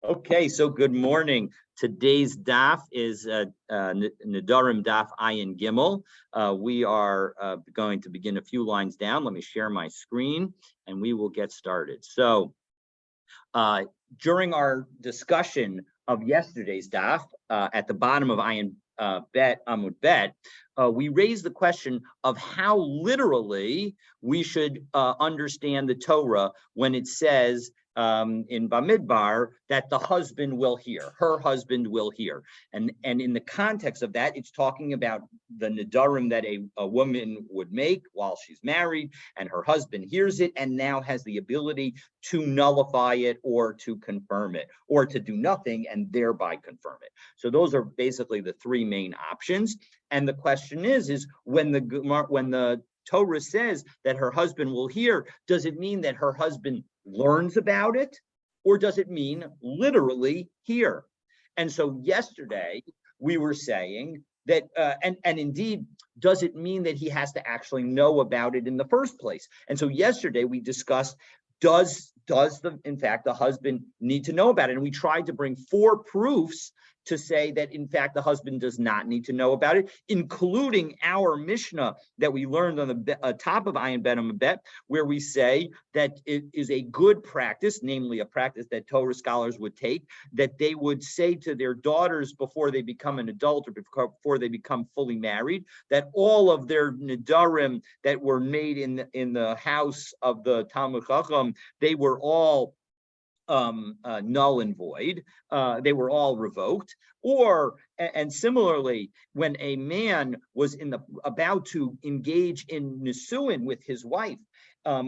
Okay, so good morning. Today's daf is Nedarim daf Ayin Gimel. We are going to begin a few lines down. Let me share my screen and we will get started. So during our discussion of yesterday's daf, at the bottom of Ayin Bet, Amud Bet, we raised the question of how literally we should understand the Torah when it says in Bamidbar that the husband will hear, her husband will hear. And in the context of that, it's talking about the Nedarim that a woman would make while she's married and her husband hears it and now has the ability to nullify it or to confirm it or to do nothing and thereby confirm it. So those are basically the three main options. And the question is when the Torah says that her husband will hear, does it mean that her husband learns about it, or does it mean literally hear? And so yesterday we were saying that, and indeed, does it mean that he has to actually know about it in the first place? And so yesterday we discussed, in fact the husband need to know about it? And we tried to bring 4 proofs to say that, in fact, the husband does not need to know about it, including our Mishnah that we learned on the top of Ayin Bet Amud Bet, where we say that it is a good practice, namely a practice that Torah scholars would take, that they would say to their daughters before they become an adult or before they become fully married, that all of their Nedarim that were made in the house of the Talmud Chacham, they were all null and void. They were all revoked. And similarly, when a man was about to engage in nisuin with his wife,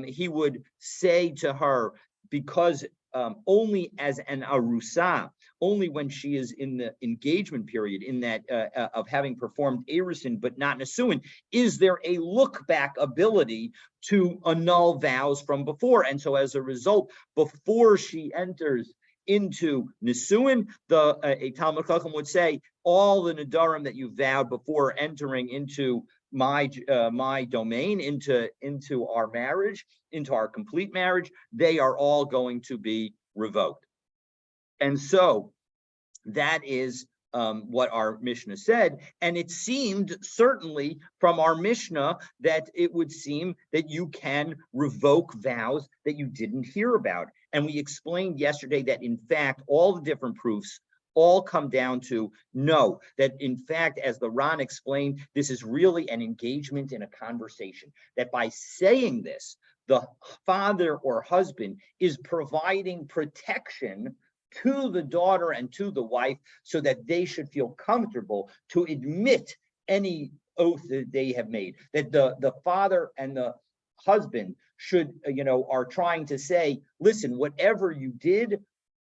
he would say to her, because only as an arusa, only when she is in the engagement period, in that of having performed erisin but not nisuin, is there a look back ability to annul vows from before. And so as a result, before she enters into nisuin, a Talmud Chacham would say, all the nedarim that you vowed before entering into my domain, into our marriage, into our complete marriage, they are all going to be revoked. And so that is what our Mishnah said, and it seemed certainly from our Mishnah that it would seem that you can revoke vows that you didn't hear about. And we explained yesterday that in fact all the different proofs all come down to no, that in fact, as the Ran explained, this is really an engagement in a conversation, that by saying this, the father or husband is providing protection to the daughter and to the wife so that they should feel comfortable to admit any oath that they have made, that the father and the husband should, are trying to say, listen, whatever you did,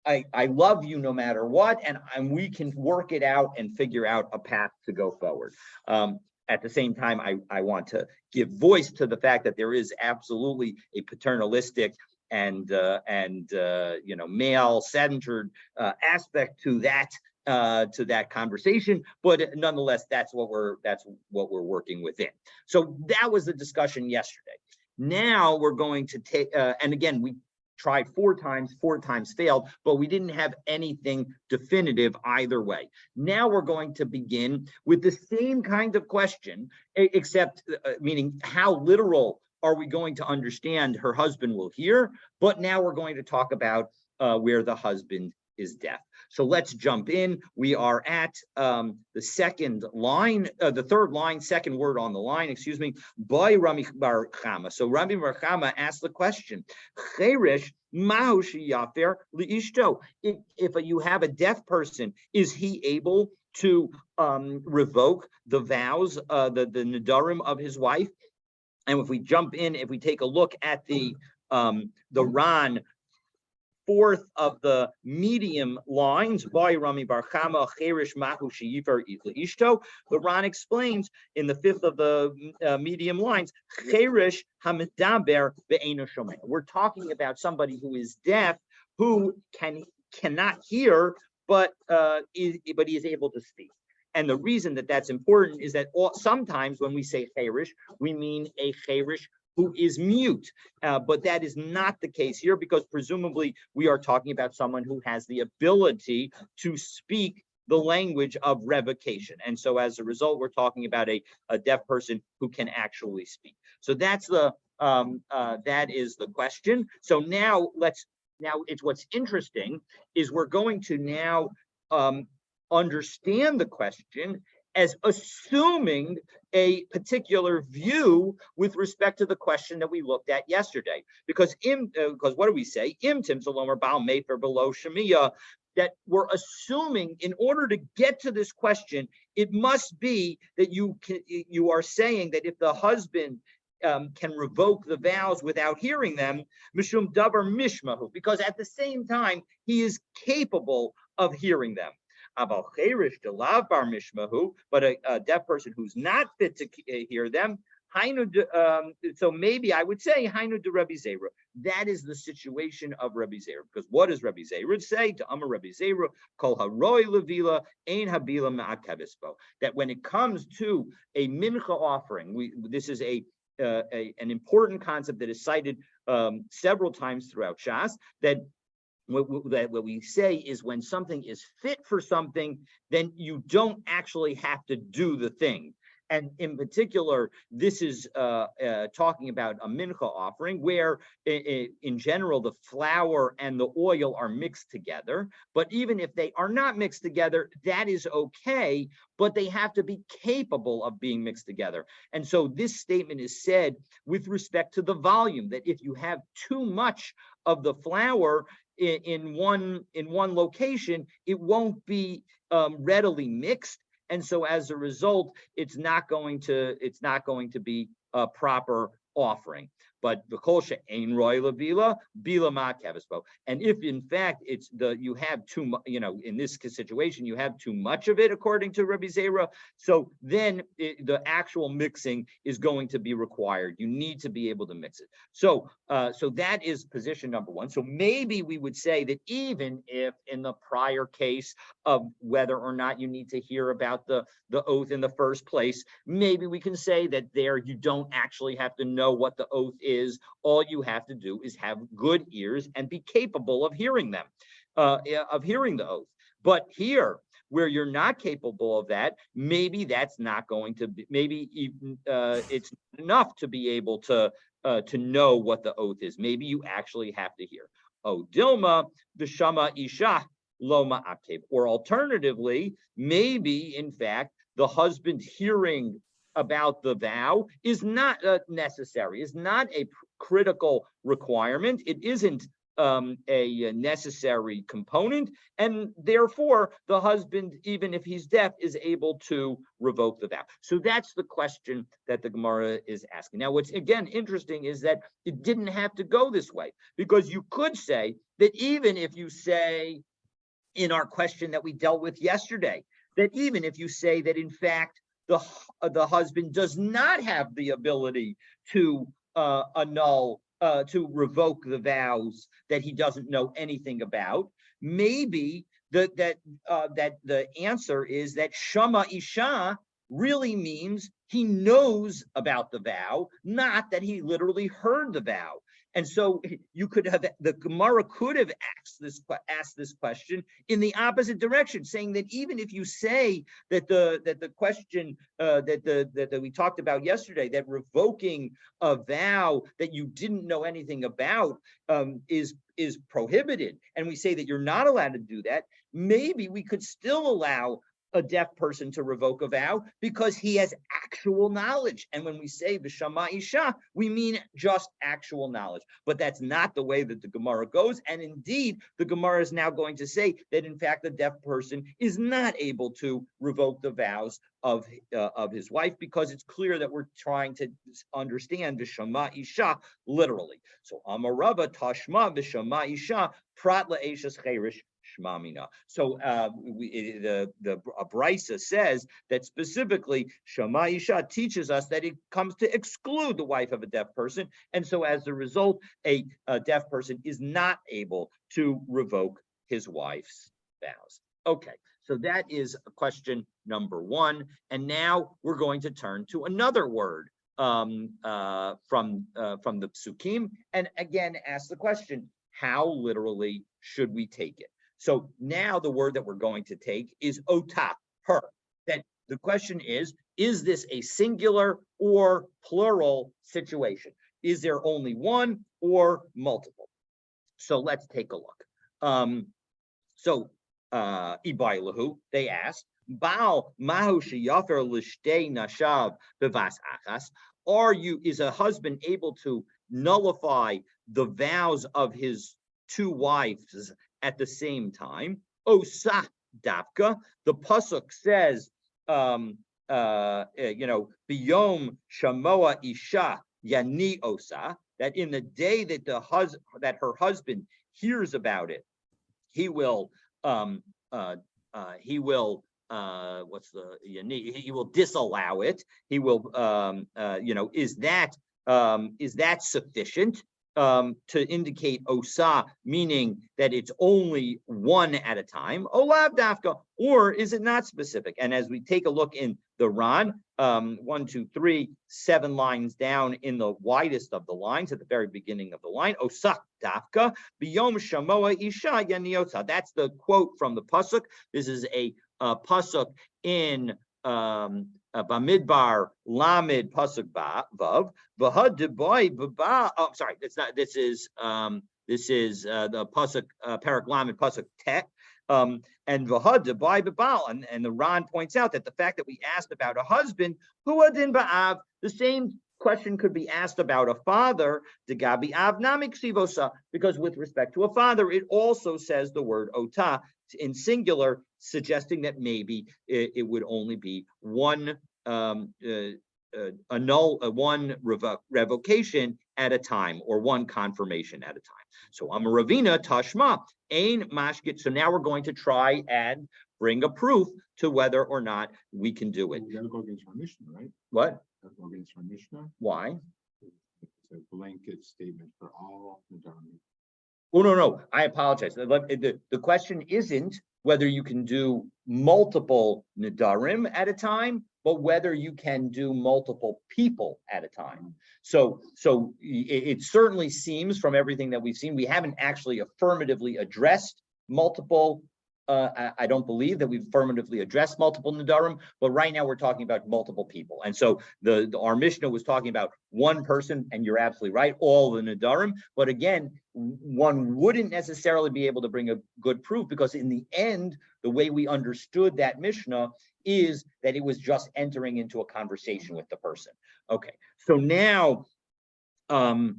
I love you no matter what, and we can work it out and figure out a path to go forward. At the same time, I want to give voice to the fact that there is absolutely a paternalistic and male-centered aspect to that conversation, but nonetheless, that's what we're working within. So that was the discussion yesterday. Now we're going to take, and again, we tried 4 times failed, but we didn't have anything definitive either way. Now we're going to begin with the same kind of question, except meaning how literal are we going to understand her husband will hear, but now we're going to talk about where the husband is deaf. So let's jump in. We are at the second line, the third line, second word on the line, excuse me, by Rami Bar Chama. So Rami Bar Chama asked the question, Cheresh mahu sheyafer liishto. If you have a deaf person, is he able to revoke the vows, the nedarim of his wife? And if we jump in, if we take a look at the Ran, fourth of the medium lines, by Rami Bar Chama, Cherish Mahu Sheyifer Ishto, the Ran explains in the fifth of the medium lines, Cherish Hamidaber Ve'eno Shomeh. We're talking about somebody who is deaf, who cannot hear, but he is able to speak. And the reason that that's important is that sometimes when we say cherish, we mean a cherish who is mute. But that is not the case here, because presumably we are talking about someone who has the ability to speak the language of revocation. And so as a result, we're talking about a deaf person who can actually speak. So that's that is the question. So now it's what's interesting is we're going to now understand the question as assuming a particular view with respect to the question that we looked at yesterday. Because what do we say? Im tim salomer bal mefer below shemiya, that we're assuming in order to get to this question, it must be that you are saying that if the husband can revoke the vows without hearing them, mishum davar mishmahu, because at the same time he is capable of hearing them. But a deaf person who's not fit to hear them, so maybe I would say Hainu de Rabbi Zera. That is the situation of Rabbi Zera. Because what does Rabbi Zera say? To Amar Rabbi Zera, Kol Haroi Levila, Ein Habila Ma'akevispo. That when it comes to a mincha offering, this is an important concept that is cited several times throughout Shas, that what we say is when something is fit for something, then you don't actually have to do the thing. And in particular, this is talking about a mincha offering where in general, the flour and the oil are mixed together. But even if they are not mixed together, that is okay, but they have to be capable of being mixed together. And so this statement is said with respect to the volume, that if you have too much of the flour in one location, it won't be readily mixed. And so as a result, it's not going to be a proper offering. But v'kol she'ein roi levila bila ma'akevispo. And if in fact you have too much, in this situation you have too much of it, according to Rabbi Zera, so then the actual mixing is going to be required. You need to be able to mix it. So that is position number one. So maybe we would say that even if in the prior case of whether or not you need to hear about the oath in the first place, maybe we can say that there you don't actually have to know what the oath is. All you have to do is have good ears and be capable of hearing them, of hearing the oath. But here, where you're not capable of that, maybe that's not going to be, maybe even, it's enough to be able to know what the oath is. Maybe you actually have to hear. Oh, Dilma, Vishama Isha, Loma Akev. Or alternatively, maybe in fact, the husband hearing about the vow is not necessary, is not a critical requirement. It isn't a necessary component, and therefore the husband, even if he's deaf, is able to revoke the vow. So that's the question that the Gemara is asking. Now, what's again interesting is that it didn't have to go this way, because you could say that even if you say in our question that we dealt with yesterday, that even if you say that in fact the husband does not have the ability to annul, to revoke the vows that he doesn't know anything about, maybe that the answer is that Shama Isha really means he knows about the vow, not that he literally heard the vow. And so you could have, the Gemara could have asked this question in the opposite direction, saying that even if you say that the question that we talked about yesterday, that revoking a vow that you didn't know anything about is prohibited, and we say that you're not allowed to do that, maybe we could still allow a deaf person to revoke a vow because he has actual knowledge. And when we say V'shama Isha, we mean just actual knowledge. But that's not the way that the Gemara goes. And indeed, the Gemara is now going to say that in fact, the deaf person is not able to revoke the vows of his wife, because it's clear that we're trying to understand V'shama Isha literally. So Amarava Tashma V'shama Isha Prat La'eshes Cheirish Shmamina. So the Brisa says that specifically Shema Isha teaches us that it comes to exclude the wife of a deaf person, and so as a result, a deaf person is not able to revoke his wife's vows. Okay, so that is question number one, and now we're going to turn to another word from the psukim, and again ask the question: how literally should we take it? So now the word that we're going to take is ota, her. That the question is this a singular or plural situation? Is there only one or multiple? So let's take a look. Ibailahu, they asked, Baal mahu sheyafer l'shtei nashav bevas achas. Is a husband able to nullify the vows of his two wives at the same time? Osa dafka. The pasuk says, biyom shamoa isha yani osa. That in the day that her husband hears about it, he will disallow it. He will is that sufficient to indicate osa, meaning that it's only one at a time, olav dafka, or is it not specific? And as we take a look in the Ran, 1, 2, 3, 7 lines down in the widest of the lines at the very beginning of the line, osa dafka biyom shamoa isha yaniotza. That's the quote from the pasuk. This is a pasuk in Bamidbar Lamed pasuk vav v'had deboy b'ba. Oh, sorry, that's not. This is the pasuk Parak Lamed pasuk tet. And v'had deboy b'bal, and the Ran points out that the fact that we asked about a husband who adin ba'av, the same question could be asked about a father, degabi av namik sivosa, because with respect to a father, it also says the word ota in singular, suggesting that maybe it would only be one revocation at a time, or one confirmation at a time. So Amaravina Tashma Ain Mashgit. So now we're going to try and bring a proof to whether or not we can do it. We gotta go against our Mishnah, right? What? Gotta go against our Mishnah. Why? It's a blanket statement for all Nedarim. Oh, no, I apologize. The question isn't whether you can do multiple Nedarim at a time, but whether you can do multiple people at a time. So it certainly seems from everything that we've seen, we haven't actually affirmatively addressed multiple. I don't believe that we've affirmatively addressed multiple Nedarim, but right now we're talking about multiple people. And so our Mishnah was talking about one person, and you're absolutely right, all the Nedarim. But again, one wouldn't necessarily be able to bring a good proof, because in the end, the way we understood that Mishnah is that it was just entering into a conversation with the person. Okay, so now, Ravina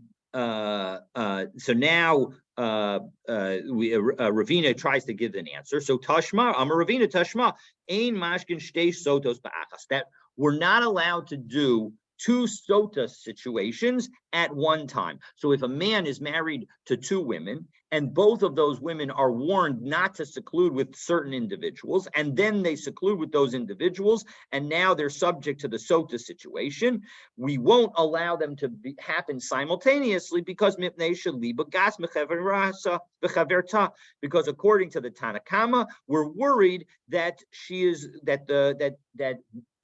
tries to give an answer. So Tashma, Ravina Tashma, Ein Mashkin Shtei Sotos Ba'achas, that we're not allowed to do two sota situations at one time. So if a man is married to two women, and both of those women are warned not to seclude with certain individuals, and then they seclude with those individuals, and now they're subject to the sota situation, we won't allow them to happen simultaneously, because because according to the Tanakama, we're worried that that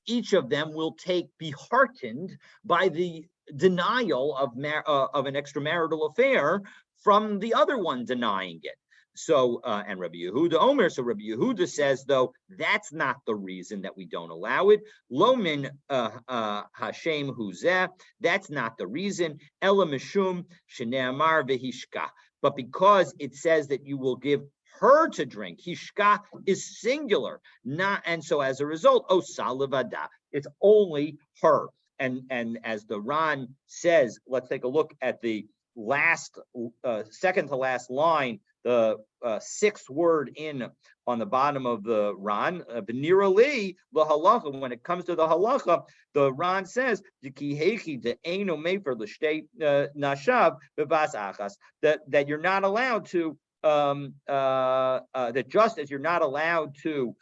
each of them will be heartened by the denial of an extramarital affair from the other one denying it. So, and Rabbi Yehuda Omer, so Rabbi Yehuda says, though, that's not the reason that we don't allow it. Lomin Hashem Huzeh, that's not the reason. Ela Mishum Sheneamar Vehishka. But because it says that you will give her to drink, Hishka is singular, and so as a result, Osalivada, it's only her. And as the Ran says, let's take a look at the last, second to last line, the sixth word in on the bottom of the Ran, Benirali, the halacha. When it comes to the halacha, the Ran says, that you're not allowed to, that just as you're not allowed to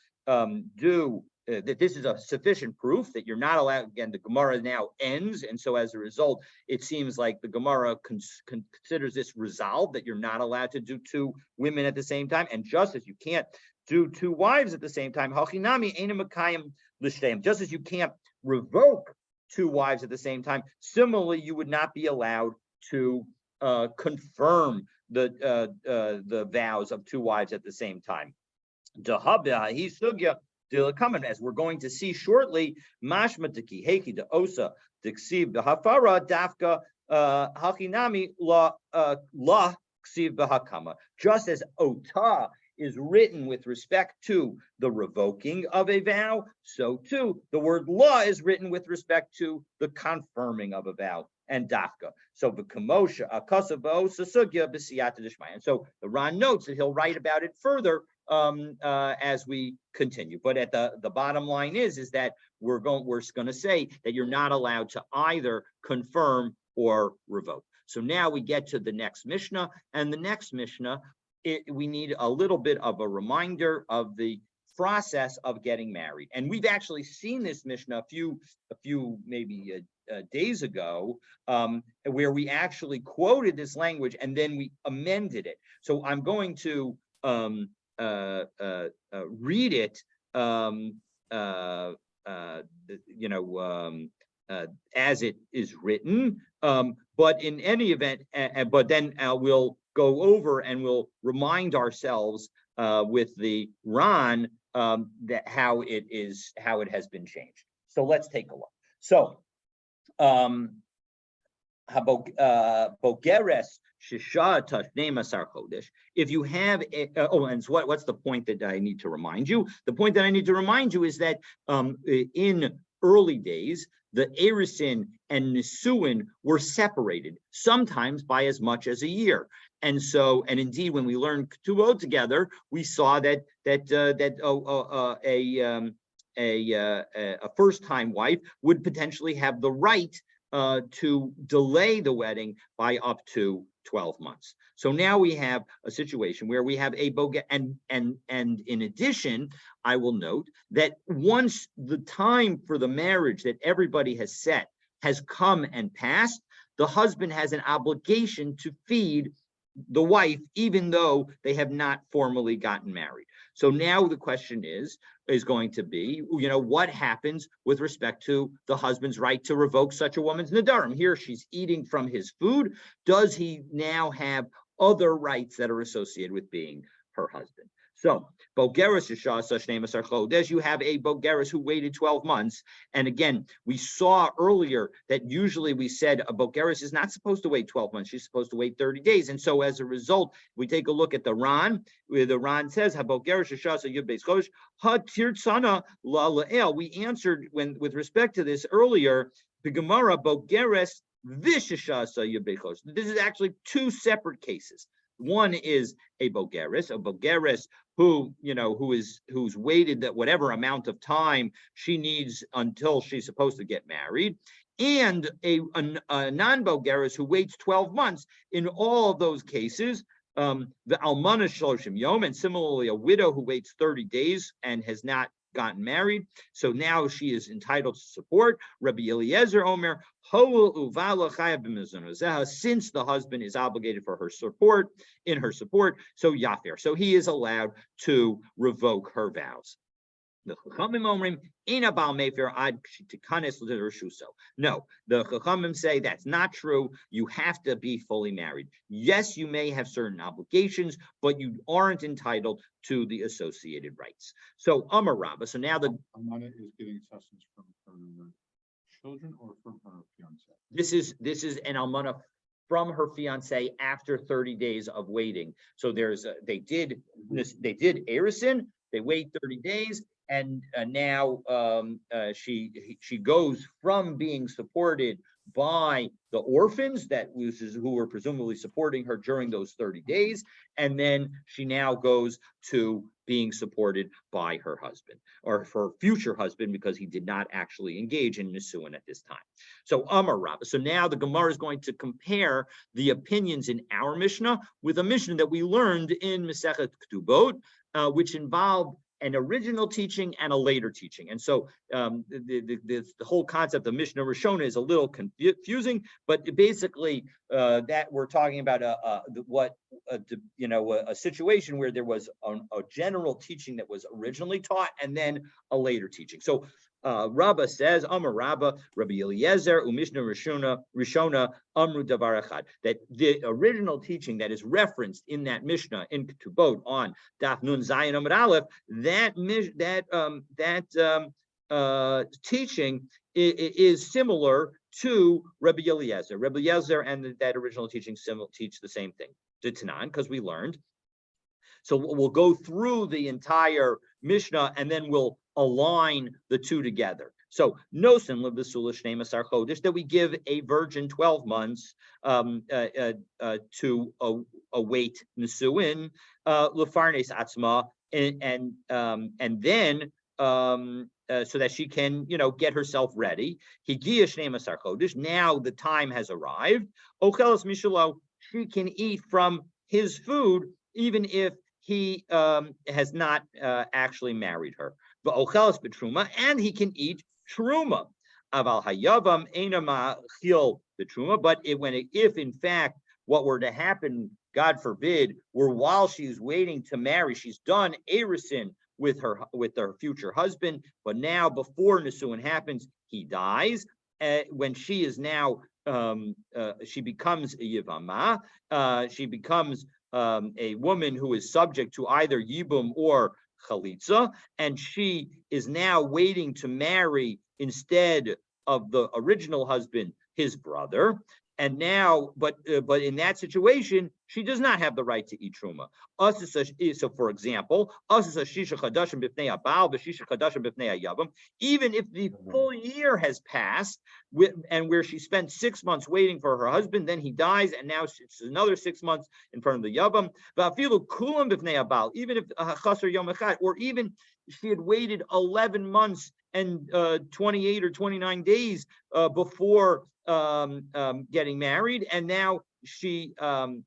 do. That this is a sufficient proof that you're not allowed. Again, the Gemara now ends, and so as a result, it seems like the Gemara considers this resolved, that you're not allowed to do two women at the same time, and just as you can't do two wives at the same time, hachinami eina makayim l'shteim, just as you can't revoke 2 wives at the same time. Similarly, you would not be allowed to confirm the vows of 2 wives at the same time. As we're going to see shortly, mashmatiki heki de osa diksiv behafara dafka hakinami la ksiv behakama. Just as ota is written with respect to the revoking of a vow, so too the word la is written with respect to the confirming of a vow, and dafka. So the kamosha akasavo sasugya b'siyata dishmaya. And so the Ran notes that he'll write about it further as we continue. But at the bottom line is that we're going to say that you're not allowed to either confirm or revoke. So now we get to the next Mishnah, and the next Mishnah, we need a little bit of a reminder of the process of getting married. And we've actually seen this Mishnah a few maybe days ago, where we actually quoted this language and then we amended it. So I'm going to read it, as it is written. But in any event, but then we'll go over and we'll remind ourselves with the Ran that how it has been changed. So let's take a look. So Bogeres Shishata Nemasar Chodesh. If you have and so what's the point that I need to remind you? The point that I need to remind you is that in early days, the Erisin and Nisuin were separated, sometimes by as much as a year. And so, and indeed, when we learned Ketubot together, we saw that a first-time wife would potentially have the right to delay the wedding by up to 12 months. So now we have a situation where we have a boga, and in addition, I will note that once the time for the marriage that everybody has set has come and passed, the husband has an obligation to feed the wife, even though they have not formally gotten married. So now the question is going to be, what happens with respect to the husband's right to revoke such a woman's Nedarim? Here she's eating from his food. Does he now have other rights that are associated with being her husband? So, Bogeres Yishah such name as Chodesh, you have a Bogeres who waited 12 months. And again, we saw earlier that usually we said a Bogeres is not supposed to wait 12 months. She's supposed to wait 30 days. And so as a result, we take a look at the Ran, where the Ran says, HaBogeres Yishah Yud Beis Chodesh, HaTirtzana La La'el. We answered with respect to this earlier, the Gemara, Bogeres Vishishah Yud Beis Chodesh. This is actually 2 separate cases. One is a Bogeres who's waited that whatever amount of time she needs until she's supposed to get married, and a non-Bogeres who waits 12 months. In all of those cases, the Almana Shloshim Yom, and similarly a widow who waits 30 days and has not gotten married, so now she is entitled to support. Rabbi Eliezer Omer, since the husband is obligated for her support, so Yafer, so he is allowed to revoke her vows. The Chachamim Omrim, Ina Baal Mefer Ad Tikanes L'Rushuso. No, the Chachamim say that's not true. You have to be fully married. Yes, you may have certain obligations, but you aren't entitled to the associated rights. So Amar Rabba. So now the Amana is getting sustenance from her children or from her fiance. This is an almana from her fiance after 30 days of waiting. So they did Erison. They wait 30 days. And now she goes from being supported by the orphans who were presumably supporting her during those 30 days, and then she now goes to being supported by her husband or her future husband, because he did not actually engage in Nisuin at this time. So Amar Rabba. So now the Gemara is going to compare the opinions in our Mishnah with a Mishnah that we learned in Masechet Ketubot, which involved an original teaching and a later teaching. And so the whole concept of Mishnah Rishona is a little confusing, but basically that we're talking about a situation where there was a general teaching that was originally taught and then a later teaching. So Rabba says, Amar Rabba, Rabbi Eliezer, Umishna Rishona, Amru Davar Echad, that the original teaching that is referenced in that Mishnah in Ketubot on Daf Nun Zayin Amud Aleph, teaching is similar to Rabbi Eliezer. Rabbi Eliezer and that original teaching teach the same thing. To Tanan, because we learned. So we'll go through the entire Mishnah and then we'll align the two together. So nosen lebesula shnei masar chodesh, that we give a virgin 12 months to await nisuin lefarnes atzma, and then so that she can, get herself ready. Higia shnei masar chodesh. Now the time has arrived. Ochelas mishalo, she can eat from his food even if he has not actually married her. But ochelas betruma, and he can eat truma. Aval hayavam einama chil betruma. But if in fact what were to happen, God forbid, were while she's waiting to marry, she's done erisin with her future husband, but now before nisuin happens, he dies. When she is now she becomes a yivama, she becomes a woman who is subject to either yibum or chalitza, and she is now waiting to marry instead of the original husband, his brother. And now, but in that situation, she does not have the right to eat truma. So, for example, even if the full year has passed, and where she spent 6 months waiting for her husband, then he dies, and now it's another 6 months in front of the yavam. Even if or even she had waited 11 months and 28 or 29 days before getting married, and now she her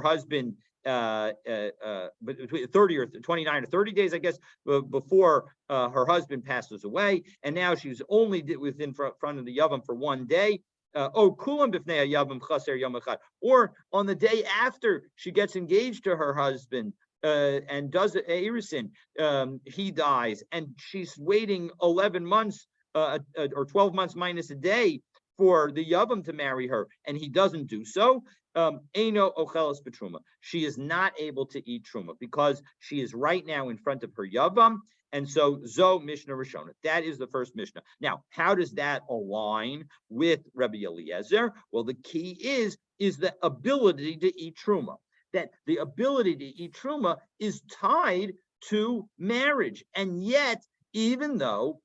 husband between 30 or 29 or 30 days, I guess, before her husband passes away, and now she's only within front of the yavam for 1 day. Or on the day after she gets engaged to her husband, and does erisin, he dies, and she's waiting 11 months or 12 months minus a day for the yavam to marry her, and he doesn't do so. Eino ochelas betruma. She is not able to eat truma because she is right now in front of her yavam, and so zo Mishnah Rishona. That is the first Mishnah. Now, how does that align with Rabbi Eliezer? Well, the key is the ability to eat truma. That the ability to eat truma is tied to marriage, and yet, even though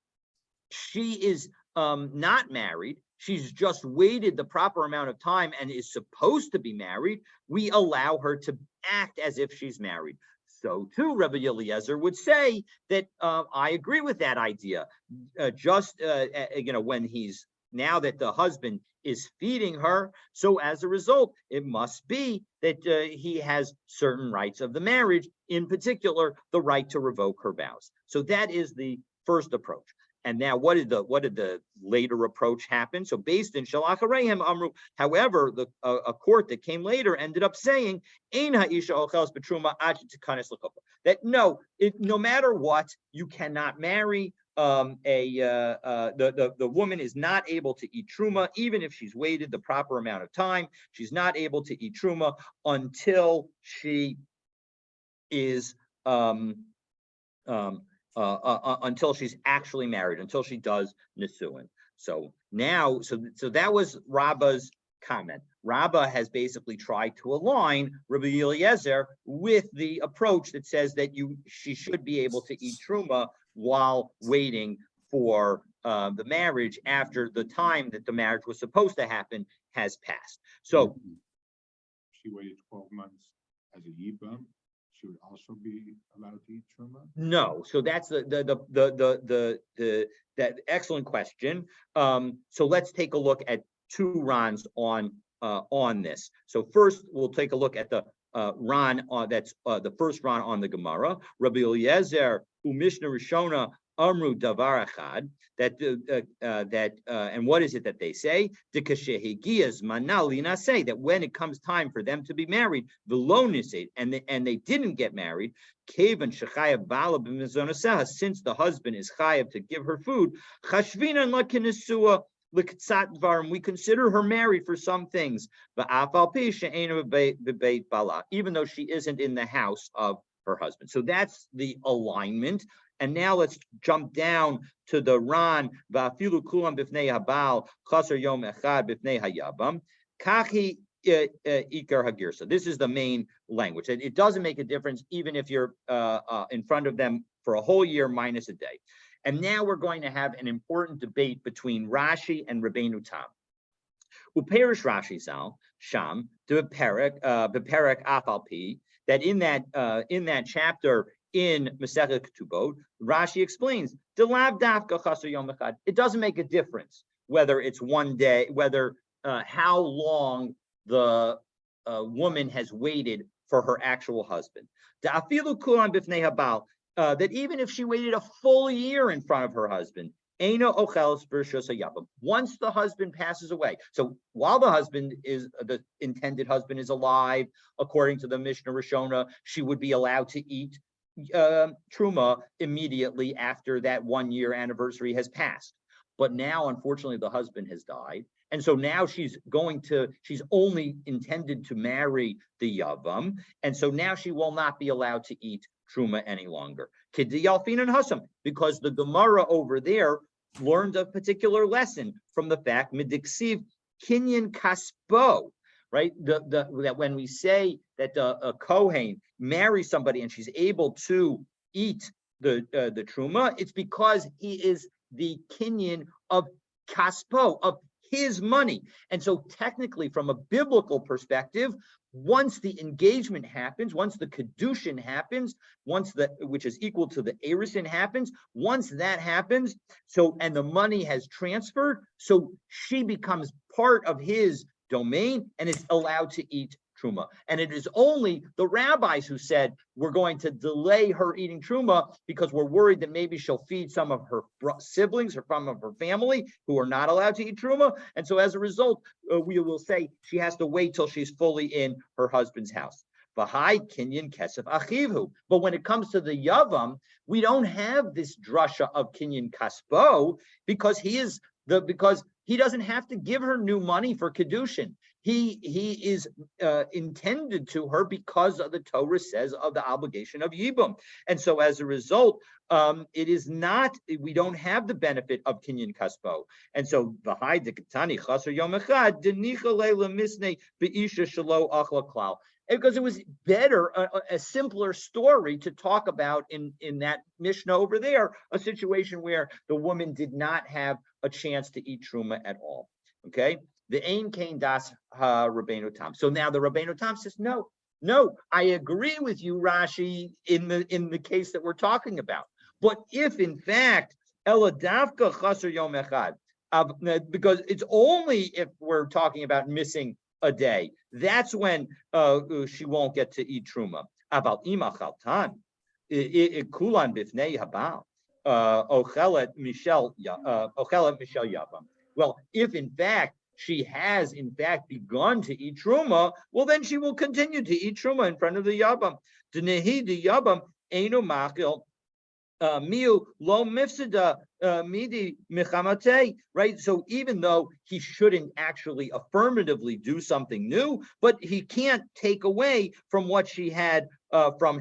she is not married, she's just waited the proper amount of time and is supposed to be married, we allow her to act as if she's married. So too, Rabbi Eliezer would say that I agree with that idea. When he's, now that the husband is feeding her, so as a result, it must be that he has certain rights of the marriage, in particular, the right to revoke her vows. So that is the first approach. And now, what did the later approach happen? So, based in Shalach Harehem Amru, however, a court that came later ended up saying, Ein ha'isha ochelas betruma ad tikanes l'chuppah, that no matter what, you cannot marry. The woman is not able to eat truma, even if she's waited the proper amount of time. She's not able to eat truma until she is until she's actually married, until she does nisuin. So now, so that was Rabba's comment. Rabba has basically tried to align Rabbi Eliezer with the approach that says that she should be able to eat truma while waiting for the marriage after the time that the marriage was supposed to happen has passed. So she waited 12 months as a yibam. She would also be allowed to eat truma? No, so that's that excellent question. So let's take a look at two Rans on this. So first, we'll take a look at the Ran that's the first Ran on the Gemara. Rabbi Eliezer u'Mishnah Rishona Amru davar achad, and what is it that they say? That when it comes time for them to be married, and they didn't get married, since the husband is chayav to give her food, we consider her married for some things, even though she isn't in the house of her husband. So that's the alignment. And now let's jump down to the Ran. Va'afilu kulam b'fnei habal chaser yom echad b'fnei hayabam kachi ikar hagirsa. This is the main language. It doesn't make a difference even if you're in front of them for a whole year minus a day. And now we're going to have an important debate between Rashi and Rabbeinu Tam. Uperish Rashi Zal Sham beperek afalpi, that in that chapter in Masechet Ketubot, Rashi explains delav dafka chaser yom echad. It doesn't make a difference whether it's one day, whether how long the woman has waited for her actual husband. Da'afilu kulan b'fnei habal, that even if she waited a full year in front of her husband, once the husband passes away. So while the intended husband is alive, according to the Mishnah Rishona, she would be allowed to eat truma immediately after that 1 year anniversary has passed. But now, unfortunately, the husband has died. And so now she's only intended to marry the Yavam. And so now she will not be allowed to eat truma any longer. Because the Gemara over there learned a particular lesson from the fact midiksiv kinyan kaspo, right? That when we say that a Kohen marries somebody and she's able to eat the truma, it's because he is the kinyan of kaspo, of his money. And so technically, from a biblical perspective, once the engagement happens, once the kedushin happens, which is equal to the erisin happens, once that happens, and the money has transferred, so she becomes part of his domain and is allowed to eat truma. And it is only the rabbis who said we're going to delay her eating truma because we're worried that maybe she'll feed some of her siblings or some of her family who are not allowed to eat truma. And so as a result, we will say she has to wait till she's fully in her husband's house. V'hai kinyan kesef achivhu. But when it comes to the yavam, we don't have this drasha of kinyan kaspo because he doesn't have to give her new money for kedushin. He is intended to her because of the Torah says of the obligation of yibum. And so as a result, it is not, we don't have the benefit of kinyan kaspo. And so v'hai dekatani chaser yom echad denicha leila misnei be'isha shelo achla klal. Because it was better, a simpler story to talk about in that Mishnah over there, a situation where the woman did not have a chance to eat truma at all. Okay, the Ein Kain Das Rabbeinu Tam. So now the Rabbeinu Tam says, no, I agree with you, Rashi, in the case that we're talking about. But if in fact Ela Davka Chaser Yom Echad, because it's only if we're talking about missing a day, that's when she won't get to eat truma. Aval ima chaltan kulan bifnei habal ochelet mishel yavam. Well, if in fact she has in fact begun to eat truma, well then she will continue to eat truma in front of the yavam. Denehi the yavam einu machil miu lo mifsida midi michamate, right? So even though he shouldn't actually affirmatively do something new, but he can't take away from what she had from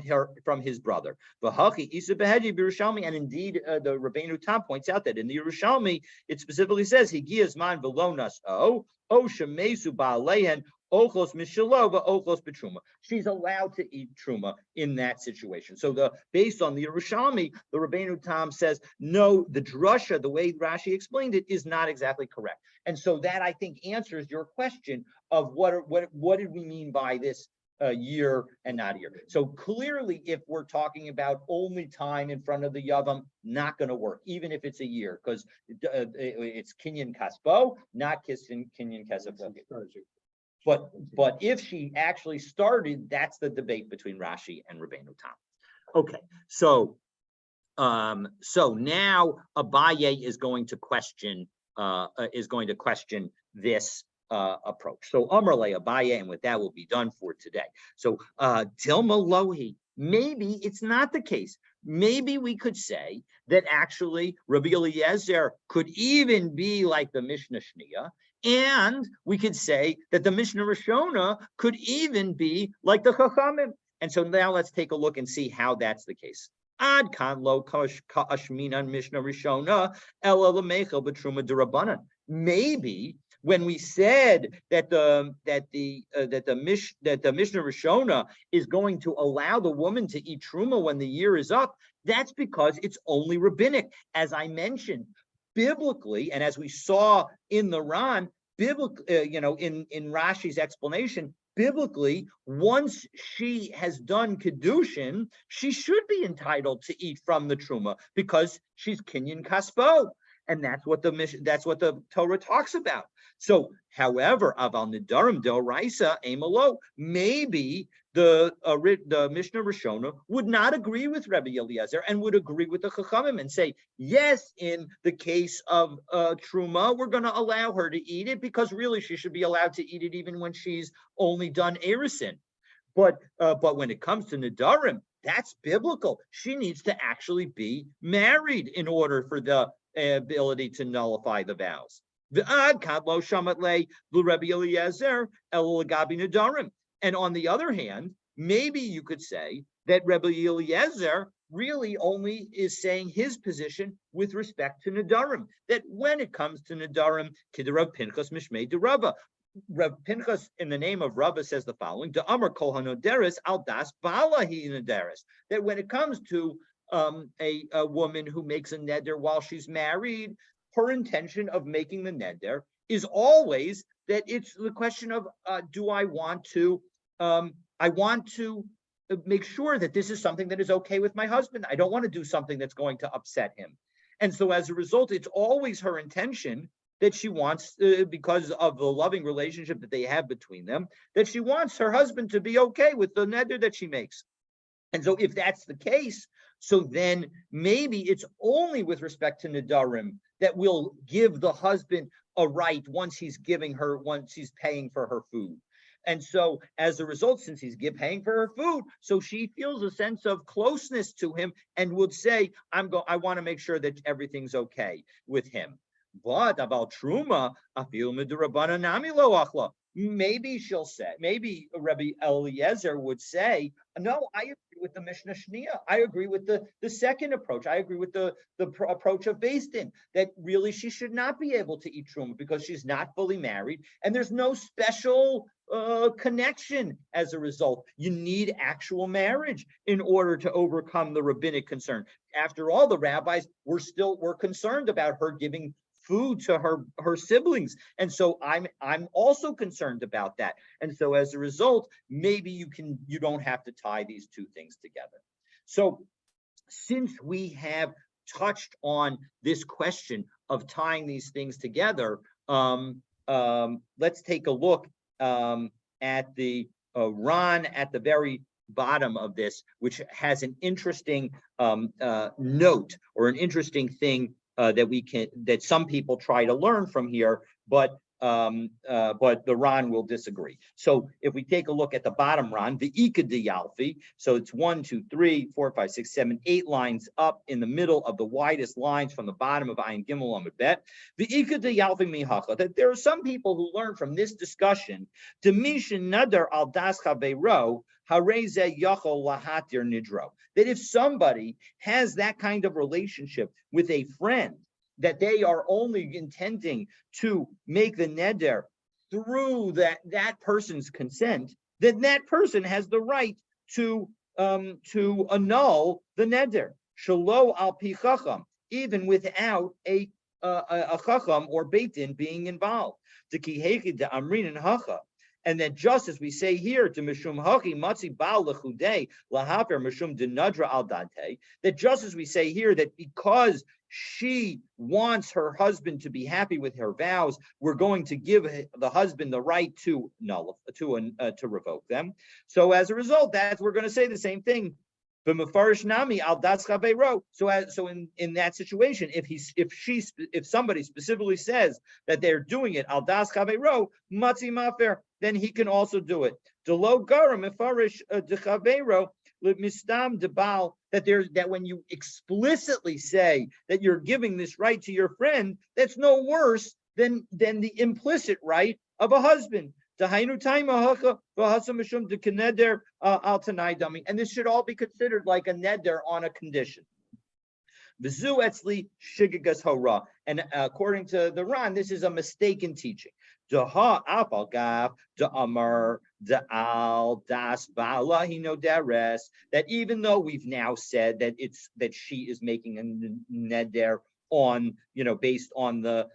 his brother. And indeed, the Rabbeinu Tam points out that in the Yerushalmi, it specifically says Higiyazman velonas o shemesu ba'alehen ochlos mishalova ochlos betruma. She's allowed to eat truma in that situation. So based on the Yerushalmi, the Rabbeinu Tam says no. The drasha, the way Rashi explained it, is not exactly correct. And so that I think answers your question of what did we mean by this year and not a year. So clearly, if we're talking about only time in front of the yavam, not going to work, even if it's a year, because it's kinyan kaspo, not kinyan kesef. But if she actually started, that's the debate between Rashi and Rabbeinu Tam. Okay, so So now Abaye is going to question this approach. So Amrle Abaye, and with that will be done for today. So Dilma Lohi, maybe it's not the case. Maybe we could say that actually Rabbi Eliezer could even be like the Mishnah Shniya, and we could say that the Mishnah Rishona could even be like the Chachamim. And so now let's take a look and see how that's the case. Ad kan lo kashminan Mishnah Rishona ela lemechel b'truma derabanan. Maybe when we said that the Mishnah Rishona is going to allow the woman to eat truma when the year is up, that's because it's only rabbinic. As I mentioned, biblically, and as we saw in the Ran, biblically, in Rashi's explanation, biblically, once she has done Kedushin, she should be entitled to eat from the Truma because she's Kinyan Kaspo. And that's what the Torah talks about. So, however, Aval Nedarim Del Raisa Amalo, maybe the Mishnah Rishona would not agree with Rabbi Eliezer and would agree with the Chachamim and say, yes, in the case of Truma, we're going to allow her to eat it because really she should be allowed to eat it even when she's only done Erisin. But when it comes to Nedarim, that's biblical. She needs to actually be married in order for the ability to nullify the vows. And on the other hand, maybe you could say that Rabbi Eliezer really only is saying his position with respect to Nedarim, that when it comes to Nedarim, Kidarav Pinchas Mishmei Derava. Rav Pinchas, in the name of Rava, says the following: "De Amar Kol Hanoderes Al Das Bala Hi Nederes." That when it comes to a woman who makes a neder while she's married, her intention of making the neder is always that it's the question of do I want to make sure that this is something that is okay with my husband. I don't want to do something that's going to upset him. And so as a result, it's always her intention that she wants, because of the loving relationship that they have between them, that she wants her husband to be okay with the neder that she makes. And so if that's the case, so then maybe it's only with respect to Nedarim that will give the husband a right once he's paying for her food. And so as a result, since he's paying for her food, so she feels a sense of closeness to him and would say, I want to make sure that everything's okay with him. But about Truma, maybe she'll say, maybe Rabbi Eliezer would say, no, I agree with the Mishnah Shniya. I agree with the second approach. I agree with the approach of Beis Din, that really she should not be able to eat Truma because she's not fully married and there's no special connection as a result. You need actual marriage in order to overcome the rabbinic concern. After all, the rabbis were concerned about her giving food to her siblings, and so I'm also concerned about that. And so as a result, maybe you don't have to tie these two things together. So since we have touched on this question of tying these things together, let's take a look at the Ran at the very bottom of this, which has an interesting note or an interesting thing that some people try to learn from here, but the Ran will disagree. So if we take a look at the bottom Ran, the Ikadi Yalfi, so it's 1, 2, 3, 4, 5, 6, 7, 8 lines up in the middle of the widest lines from the bottom of Ayin Gimel Amud Bet. The Ikadi Yalfi Mihacha, that there are some people who learn from this discussion, Demishin Nadar al Das Chaveiro, Hareze Yachol Lahatir Nidro, that if somebody has that kind of relationship with a friend, that they are only intending to make the neder through that person's consent, then that person has the right to annul the neder. Shalo al pi chacham, even without a chacham or beit din being involved. To kihechi de amrin and hacha. And then just as we say here to Mishum Hachi Matzi Baal Lechudei Lahafer Mishum Denadra Al Dante, that just as we say here that because she wants her husband to be happy with her vows, we're going to give the husband the right to revoke them. So as a result, we're going to say the same thing B'mefarish nami al das chaveiro. So in that situation, if somebody specifically says that they're doing it al das chaveiro matzi mafer, then he can also do it. Delo gara mefarish de chaveiro mistam debal, that when you explicitly say that you're giving this right to your friend, that's no worse than the implicit right of a husband. And this should all be considered like a neder on a condition. And according to the Ran, this is a mistaken teaching. That even though we've now said that she is making a neder on, based on a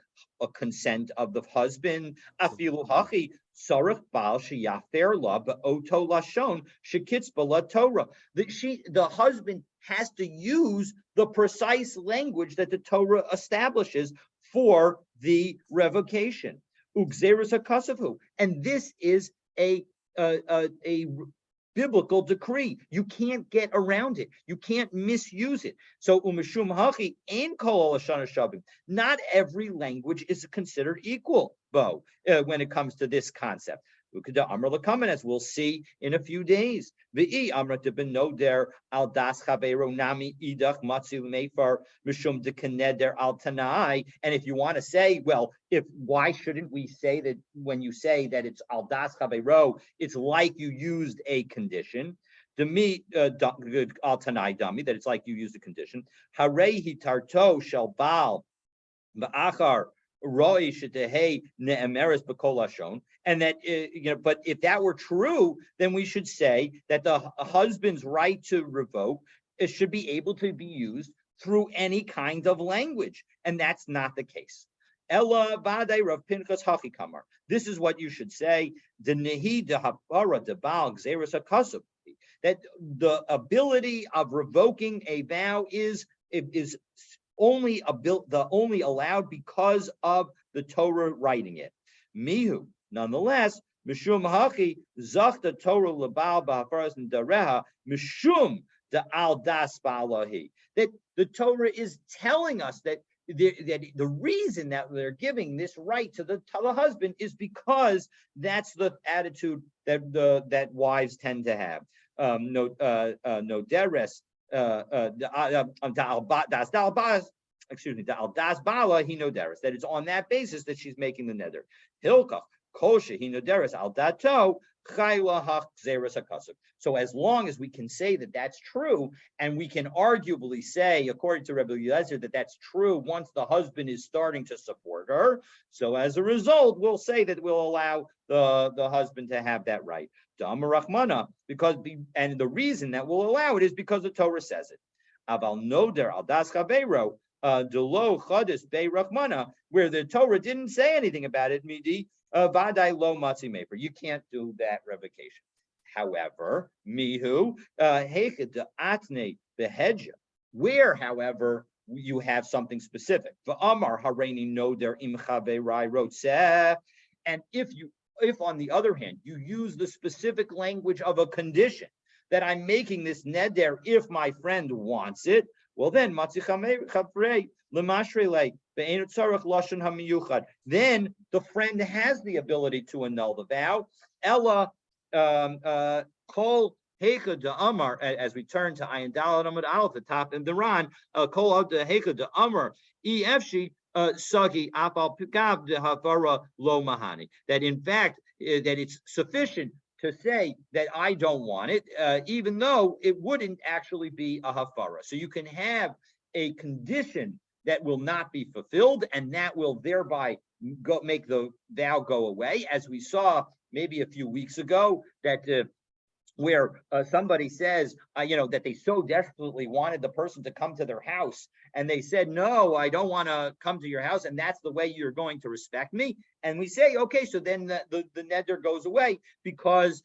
consent of the husband, afilu hachi sarach bal sheyafer la be'oto lashon shekitzba la Torah. The husband has to use the precise language that the Torah establishes for the revocation. Ugzerus hakasavu, and this is a biblical decree. You can't get around it. You can't misuse it. So umashum hachi ain kol lashon shabim. Not every language is considered equal, when it comes to this concept. As we'll see in a few days. And if you want to say, well, why shouldn't we say that when you say that it's al das chaveiro, it's like you used a condition? Al tanai dami, that it's like you used a condition. Harehi tarto shel bal ba'achar. And that, but if that were true, then we should say that the husband's right to revoke should be able to be used through any kind of language, and that's not the case. Ella v'adei Rav Pinchas hachi kamar. This is what you should say: the nehi dehapara debal gzeres hakasuv. That the ability of revoking a vow is only allowed because of the Torah writing it. Mihu, nonetheless, mishum hachi zachta Torah lebal ba'afaras dareha mishum the al das ba'alahi. That the Torah is telling us that the reason that they're giving this right to the husband is because that's the attitude that wives tend to have. No deres. The al das bala he noderis, that it's on that basis that she's making the neder. Hilkach kosher he noderis al dato chayla hach zeres hakasuv. So as long as we can say that that's true, and we can arguably say, according to Rebbe Eliezer, that that's true once the husband is starting to support her, so as a result, we'll say that we'll allow the husband to have that right. And the reason that we'll allow it is because the Torah says it. Aval noder al das chaveiro delo chadis bei rachmana, where the Torah didn't say anything about it. Midi vadai lo matzi mefer. You can't do that revocation. However, mihu hechad atne behedja, where, however, you have something specific. V'amar hareini noder im chaverai rotzeh, and if on the other hand, you use the specific language of a condition that I'm making this neder if my friend wants it, well then, then the friend has the ability to annul the vow. Ella kol hecha de amar, as we turn to Ayin Daled Amud Aleph, the top in the Ran, kol de hecha de amar efshi. Sagi apal pikav de havara lo mahani. That in fact, that it's sufficient to say that I don't want it, even though it wouldn't actually be a hafara. So you can have a condition that will not be fulfilled, and that will thereby make the vow go away, as we saw maybe a few weeks ago, that where somebody says, that they so desperately wanted the person to come to their house, and they said, no, I don't want to come to your house, and that's the way you're going to respect me. And we say, okay, so then the neder goes away because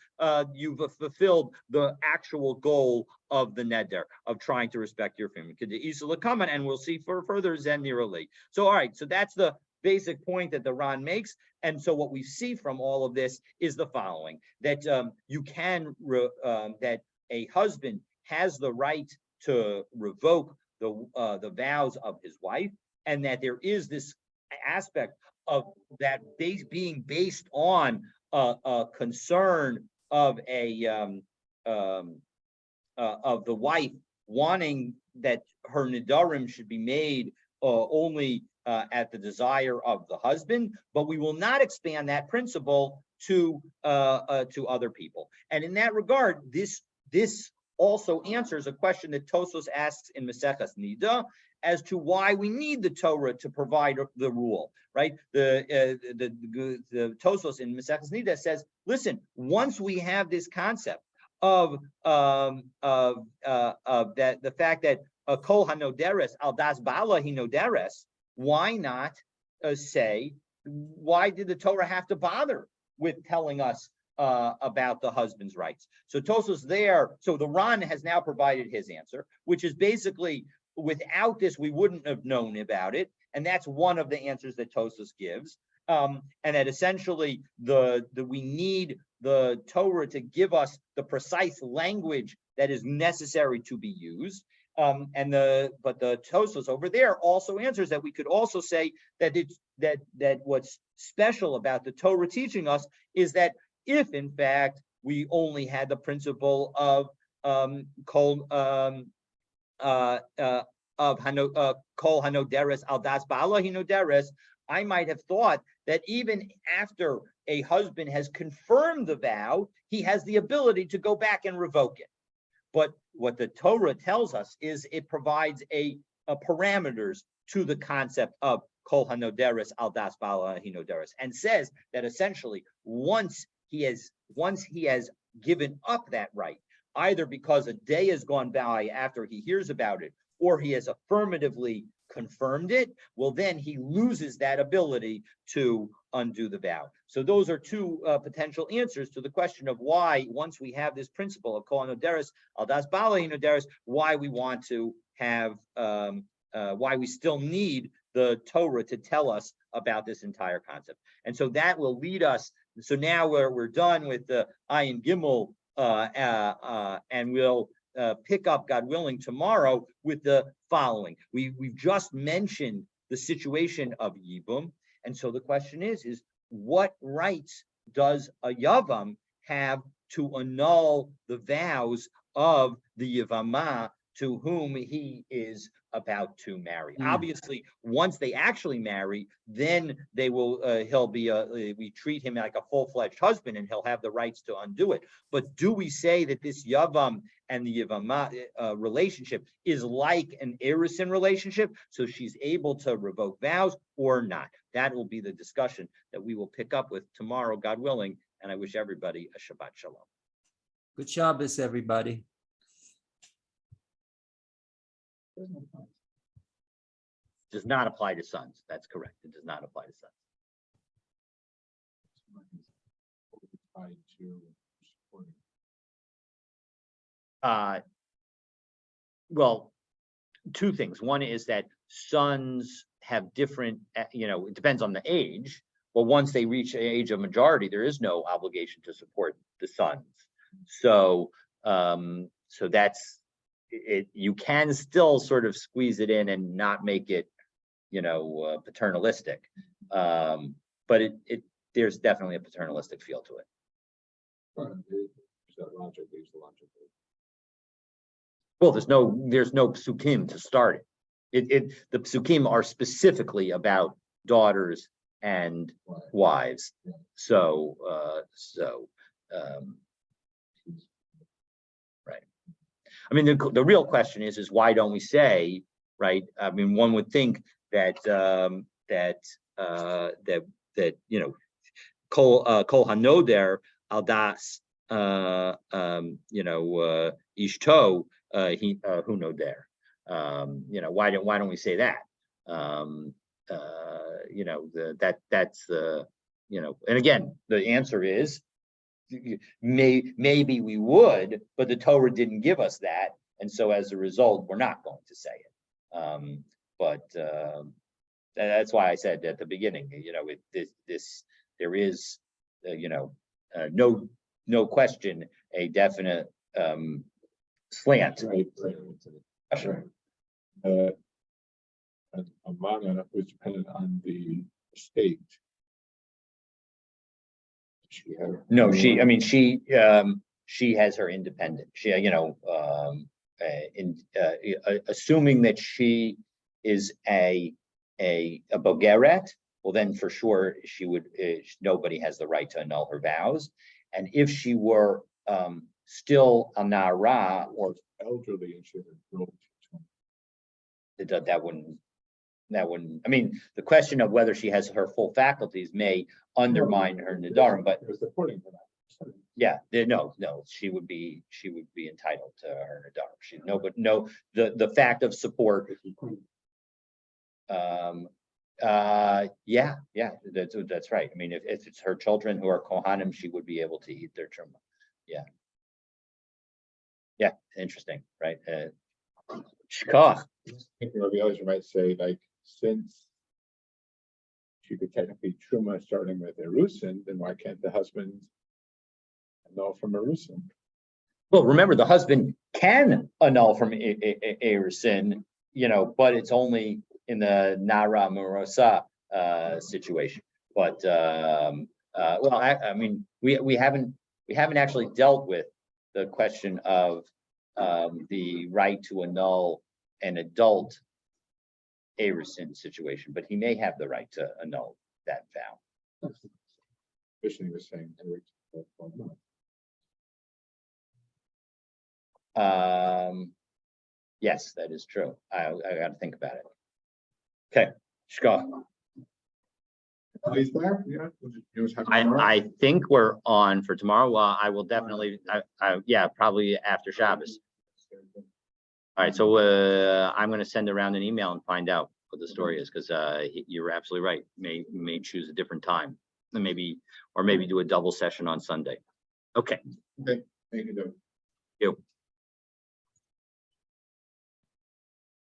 you've fulfilled the actual goal of the neder, of trying to respect your family. And we'll see for further Zen Nirali. So, all right, so that's the basic point that the Ran makes. And so what we see from all of this is the following, that that a husband has the right to revoke the vows of his wife, and that there is this aspect of that being based on a concern of of the wife wanting that her Nedarim should be made only at the desire of the husband, but we will not expand that principle to other people. And in that regard, this also answers a question that Tosos asks in Maseches Nida as to why we need the Torah to provide the rule, right? The Tosos in Maseches Nida says, listen, once we have this concept of that the fact that kol hanoderes al das bala hinoderes, why not say, why did the Torah have to bother with telling us about the husband's rights? So Tosos there, so the Ran has now provided his answer, which is basically, without this, we wouldn't have known about it. And that's one of the answers that Tosos gives. And that essentially we need the Torah to give us the precise language that is necessary to be used. But the Tosos over there also answers that we could also say that that what's special about the Torah teaching us is that if in fact we only had the principle of kol hanoderes al das bala hinoderes, I might have thought that even after a husband has confirmed the vow, he has the ability to go back and revoke it. But what the Torah tells us is it provides a parameters to the concept of kol hanoderes al das bala hinoderes, and says that essentially once he has given up that right, either because a day has gone by after he hears about it, or he has affirmatively confirmed it, well, then he loses that ability to undo the vow. So those are two potential answers to the question of why, once we have this principle of kol hanoderes al das bala hinoderes, why we want to have, why we still need the Torah to tell us about this entire concept. And so that will lead us. So now we're done with the Ayin Gimel, and we'll pick up, God willing, tomorrow with the following. We've just mentioned the situation of Yibum, and so the question is what rights does a Yavam have to annul the vows of the Yavama to whom he is about to marry? Obviously, once they actually marry, then they will he'll be we treat him like a full-fledged husband, and he'll have the rights to undo it. But do we say that this Yavam and the Yavama relationship is like an Erisin relationship, so she's able to revoke vows or not? That will be the discussion that we will pick up with tomorrow, God willing, and I wish everybody a Shabbat Shalom. Good Shabbos, everybody. Does not apply to sons. That's correct. It does not apply to sons. Tied to supporting. Well, two things. One is that sons have different, it depends on the age, but once they reach the age of majority, there is no obligation to support the sons. So, so that's it. You can still sort of squeeze it in and not make it, paternalistic. But there's definitely a paternalistic feel to it. But that logic leaves the logic. Well, there's no psukim to start it. The psukim are specifically about daughters and wives. So, right. I mean, the real question is why don't we say, right? I mean, one would think that kol hanoder al das ishto hu noder. Why don't we say that? That's the and again, the answer is maybe we would, but the Torah didn't give us that, and so as a result, we're not going to say it. That's why I said at the beginning, there is, no question, a definite slant. Right, right. Sure. And Amana was dependent on the state. She had. No, I mean, she has her independent, assuming that she is a Bogeret, well, then for sure she would, nobody has the right to annul her vows. And if she were still a Nara, or Elderly and she had a girl. that wouldn't, I mean, the question of whether she has her full faculties may undermine her Nedarim, but It was supporting her. yeah, no, she would be entitled to her Nedarim. She, no, but no, the fact of support, yeah, that's right. I mean, if it's her children who are Kohanim, she would be able to eat their truma. Yeah, interesting, right? Shkach. Thinking of the others, you might say, like, since she could technically truma starting with Erusin, then why can't the husband annul from Erusin? Well, remember, the husband can annul from Erusin, but it's only in the Nara Morosa situation. But well, I mean, we haven't actually dealt with the question of the right to annul an adult Erusin situation, but he may have the right to annul that vow. Fishing was saying. Yes, that is true. I got to think about it. Okay, Shkach. I think we're on for tomorrow. Well, I will definitely, yeah, probably after Shabbos. All right, so I'm going to send around an email and find out what the story is, because you're absolutely right. May choose a different time, and maybe do a double session on Sunday. Okay. Okay, thank you. You.